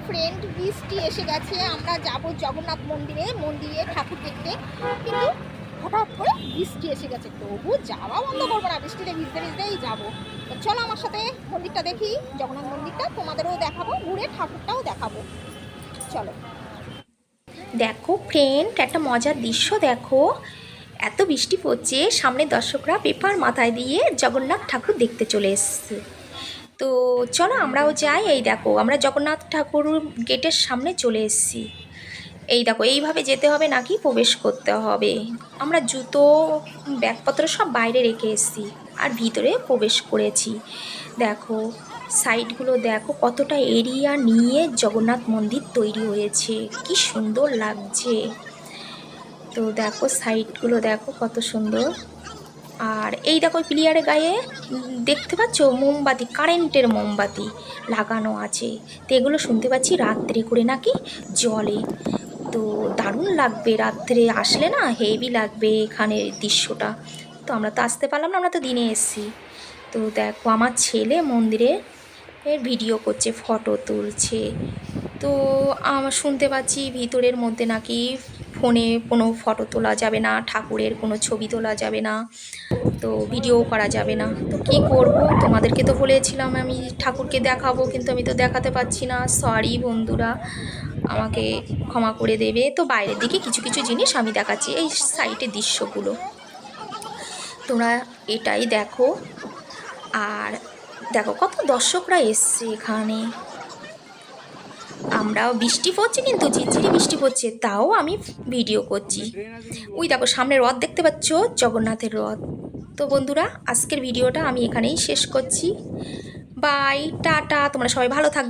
Friend, বৃষ্টি এসে গেছে। আমরা যাব জগন্নাথ মন্দিরে ঠাকুর দেখতে, কিন্তু হঠাৎ করে বৃষ্টি এসে গেছে। তবু যাওয়া বন্ধ করবো না, বৃষ্টিতে ভিজতে ভিজতেই যাবো। তো চলো আমার সাথে মন্দিরটা দেখি, জগন্নাথ মন্দিরটা তোমাদেরও দেখাবো, ঘুরে ঠাকুরটাও দেখাবো। চলো। দেখো ফ্রেন্ড, একটা মজার দৃশ্য দেখো। এত বৃষ্টি পড়ছে, সামনে দর্শকরা পেপার মাথায় দিয়ে জগন্নাথ ঠাকুর দেখতে চলে এসছে। তো চলো আমরাও যাই। এই দেখো আমরা জগন্নাথ ঠাকুর গেটের সামনে চলে এসেছি। এই দেখো এইভাবে যেতে হবে, নাকি প্রবেশ করতে হবে। আমরা জুতো ব্যাগপত্র সব বাইরে রেখে এসেছি আর ভিতরে প্রবেশ করেছি। দেখো সাইডগুলো দেখো, কতটা এরিয়া নিয়ে জগন্নাথ মন্দির তৈরি হয়েছে, কি সুন্দর লাগছে। তো দেখো সাইডগুলো দেখো কত সুন্দর। আর এই দেখো প্লেয়ারের গায়ে দেখতে পাচ্ছ মোমবাতি, কারেন্টের মোমবাতি লাগানো আছে। তো এগুলো শুনতে পাচ্ছি রাত্রে করে নাকি জলে। তো দারুণ লাগবে রাত্রে আসলে, না হেভি লাগবে এখানের দৃশ্যটা। তো আমরা তো আসতে পারলাম না, আমরা তো দিনে এসেছি। তো দেখো আমার ছেলে মন্দিরে ভিডিও করছে, ফটো তুলছে। তো আমার শুনতে পাচ্ছি ভিতরের মধ্যে নাকি ফোনে কোনো ফটো তোলা যাবে না, ঠাকুরের কোনো ছবি তোলা যাবে না, তো ভিডিও করা যাবে না। তো কী করব, তোমাদেরকে তো বলেছিলাম আমি ঠাকুরকে দেখাবো, কিন্তু আমি তো দেখাতে পাচ্ছি না। সরি বন্ধুরা, আমাকে ক্ষমা করে দেবে। তো বাইরের দিকে কিছু কিছু জিনিস আমি দেখাচ্ছি, এই সাইটের দৃশ্যগুলো তোমরা এটাই দেখো। আর দেখো কত দর্শকরা এসছে এখানে। আমরাও বৃষ্টি পড়ছে, কিন্তু ঝিরঝিরি বৃষ্টি পড়ছে, তাও আমি ভিডিও করছি। ওই দেখো সামনে রথ দেখতে পাচ্ছ, জগন্নাথের রথ। তো বন্ধুরা আজকের ভিডিওটা আমি এখানেই শেষ করছি। বাই, টাটা, তোমরা সবাই ভালো থাকবে।